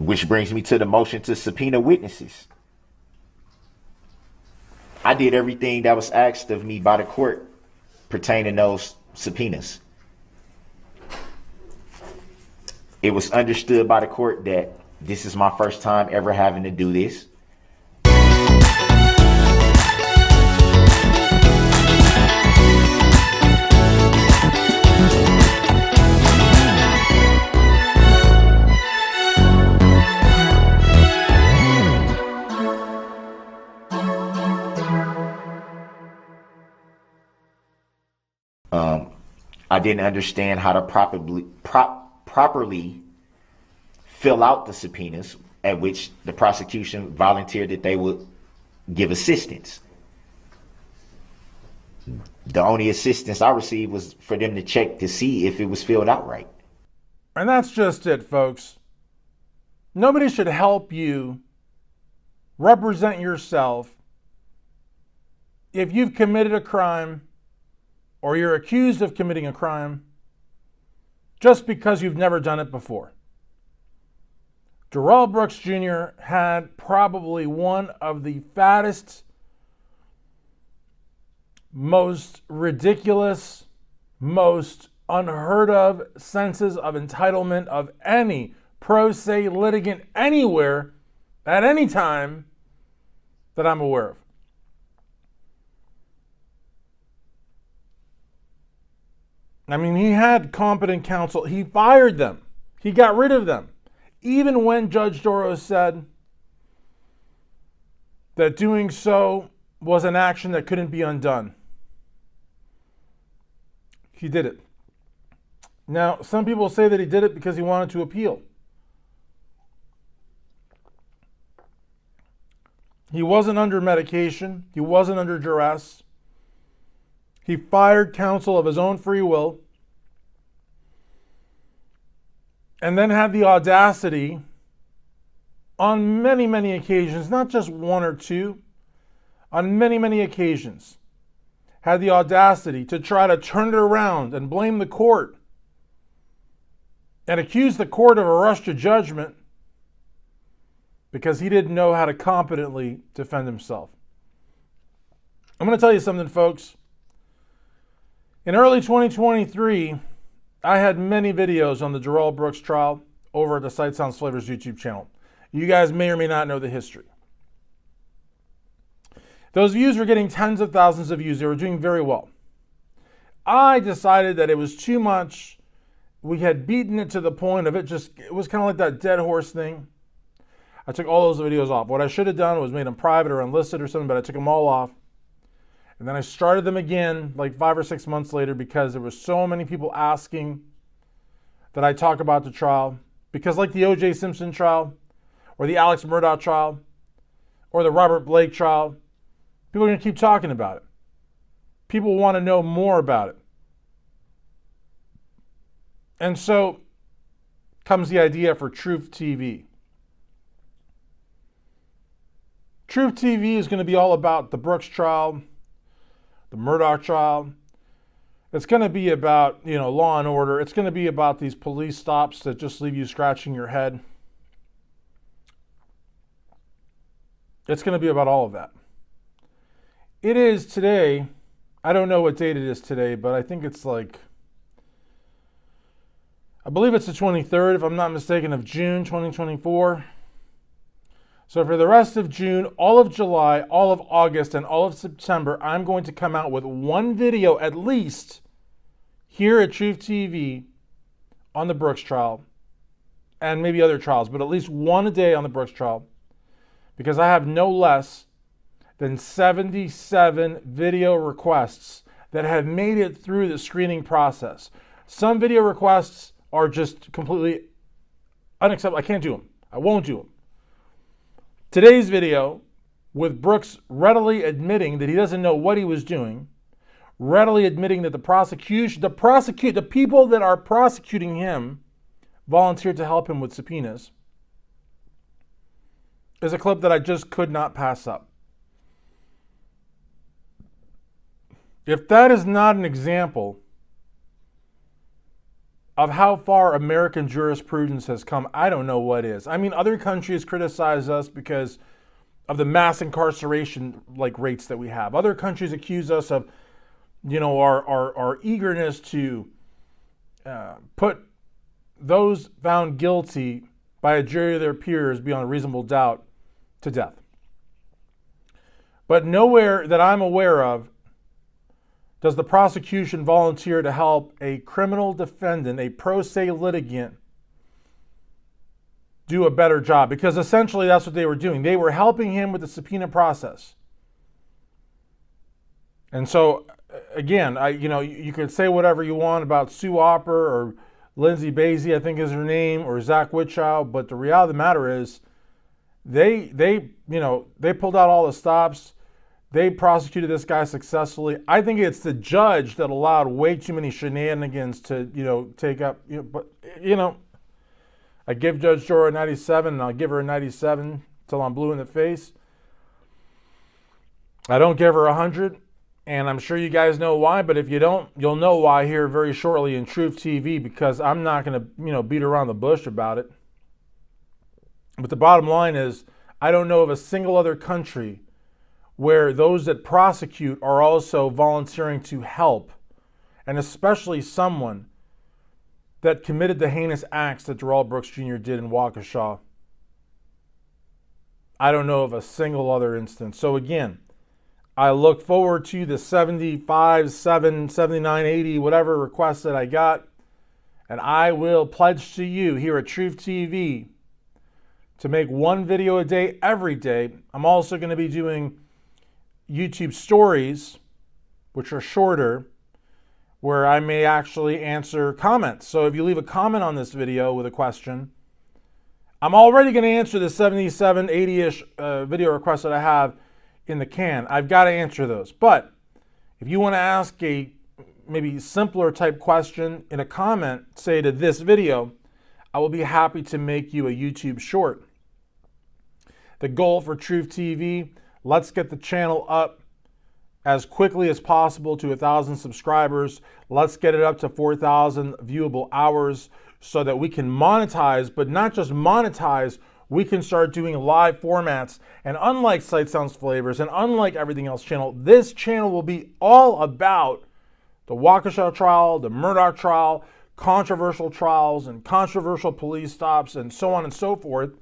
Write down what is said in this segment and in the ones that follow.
Which brings me to the motion to subpoena witnesses. I did everything that was asked of me by the court pertaining those subpoenas. It was understood by the court that this is my first time ever having to do this. I didn't understand how to properly fill out the subpoenas, at which the prosecution volunteered that they would give assistance. The only assistance I received was for them to check to see if it was filled out right. And that's just it, folks. Nobody should help you represent yourself if you've committed a crime or you're accused of committing a crime just because you've never done it before. Darrell Brooks Jr. had probably one of the fattest, most ridiculous, most unheard of senses of entitlement of any pro se litigant anywhere at any time that I'm aware of. I mean, he had competent counsel. He fired them. He got rid of them. Even when Judge Darrell said that doing so was an action that couldn't be undone, he did it. Now, some people say that he did it because he wanted to appeal. He wasn't under medication. He wasn't under duress. He fired counsel of his own free will and then had the audacity on many, many occasions, not just one or two, on many, many occasions, had the audacity to try to turn it around and blame the court and accuse the court of a rush to judgment because he didn't know how to competently defend himself. I'm going to tell you something, folks. In early 2023, I had many videos on the Darrell Brooks trial over at the Sight Sounds Flavors YouTube channel. You guys may or may not know the history. Those views were getting tens of thousands of views. They were doing very well. I decided that it was too much. We had beaten it to the point of it was kind of like that dead horse thing. I took all those videos off. What I should have done was made them private or unlisted or something, but I took them all off. And then I started them again like 5 or 6 months later because there were so many people asking that I talk about the trial. Because like the O.J. Simpson trial, or the Alex Murdaugh trial, or the Robert Blake trial, people are going to keep talking about it. People want to know more about it. And so comes the idea for Truth TV. Truth TV is going to be all about the Brooks trial, the Murdaugh trial. It's going to be about, law and order. It's going to be about these police stops that just leave you scratching your head. It's going to be about all of that. It is today, I don't know what date it is today, but I think it's I believe it's the 23rd, if I'm not mistaken, of June 2024. So for the rest of June, all of July, all of August, and all of September, I'm going to come out with one video at least here at Truth TV on the Brooks trial and maybe other trials, but at least one a day on the Brooks trial because I have no less than 77 video requests that have made it through the screening process. Some video requests are just completely unacceptable. I can't do them. I won't do them. Today's video, with Brooks readily admitting that he doesn't know what he was doing, readily admitting that the people that are prosecuting him volunteered to help him with subpoenas, is a clip that I just could not pass up. If that is not an example of how far American jurisprudence has come, I don't know what is. I mean, other countries criticize us because of the mass incarceration rates that we have. Other countries accuse us of, our eagerness to put those found guilty by a jury of their peers beyond reasonable doubt to death. But nowhere that I'm aware of does the prosecution volunteer to help a criminal defendant, a pro se litigant, do a better job, because essentially that's what they were doing. They were helping him with the subpoena process. And so, again, you could say whatever you want about Sue Opper or Lindsay Basie, I think is her name, or Zach Witchow, but the reality of the matter is, they pulled out all the stops. They prosecuted this guy successfully. I think it's the judge that allowed way too many shenanigans to, take up. But I give Judge Jorah a 97, and I'll give her a 97 till I'm blue in the face. I don't give her 100, and I'm sure you guys know why. But if you don't, you'll know why here very shortly in Truth TV, because I'm not going to, beat around the bush about it. But the bottom line is, I don't know of a single other country where those that prosecute are also volunteering to help, and especially someone that committed the heinous acts that Darrell Brooks Jr. did in Waukesha. I don't know of a single other instance. So again, I look forward to the 75, 7, 79, 80, whatever requests that I got, and I will pledge to you here at Truth TV to make one video a day every day. I'm also going to be doing YouTube stories, which are shorter, where I may actually answer comments. So if you leave a comment on this video with a question, I'm already going to answer the 77, 80-ish video requests that I have in the can. I've got to answer those. But if you want to ask a maybe simpler type question in a comment, say to this video, I will be happy to make you a YouTube short. The goal for Truth TV, let's get the channel up as quickly as possible to 1,000 subscribers. Let's get it up to 4,000 viewable hours so that we can monetize, but not just monetize, we can start doing live formats. And unlike Sight Sounds Flavors and unlike Everything Else channel, this channel will be all about the Waukesha trial, the Murdoch trial, controversial trials and controversial police stops and so on and so forth.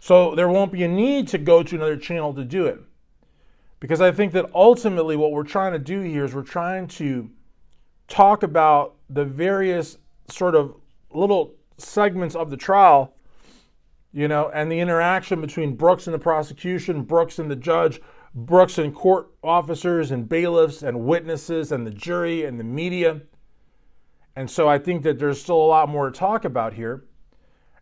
So there won't be a need to go to another channel to do it. Because I think that ultimately what we're trying to do here is we're trying to talk about the various sort of little segments of the trial, and the interaction between Brooks and the prosecution, Brooks and the judge, Brooks and court officers and bailiffs and witnesses and the jury and the media. And so I think that there's still a lot more to talk about here.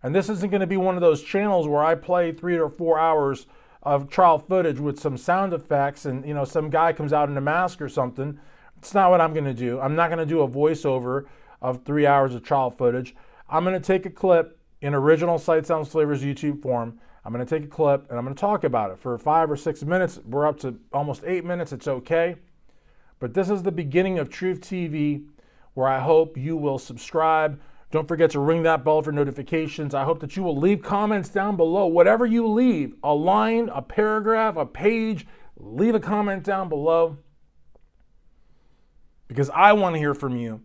And this isn't going to be one of those channels where I play 3 or 4 hours of trial footage with some sound effects and, some guy comes out in a mask or something. It's not what I'm going to do. I'm not going to do a voiceover of 3 hours of trial footage. I'm going to take a clip in original Sight Sounds Flavors YouTube form. I'm going to take a clip and I'm going to talk about it for 5 or 6 minutes. We're up to almost 8 minutes. It's okay. But this is the beginning of Truth TV, where I hope you will subscribe. Don't forget to ring that bell for notifications. I hope that you will leave comments down below. Whatever you leave, a line, a paragraph, a page, leave a comment down below. Because I want to hear from you.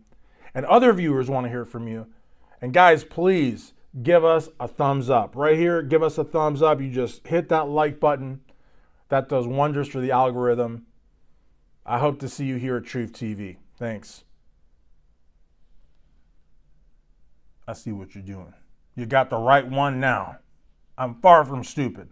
And other viewers want to hear from you. And guys, please give us a thumbs up. Right here, give us a thumbs up. You just hit that like button. That does wonders for the algorithm. I hope to see you here at Truth TV. Thanks. I see what you're doing. You got the right one now. I'm far from stupid.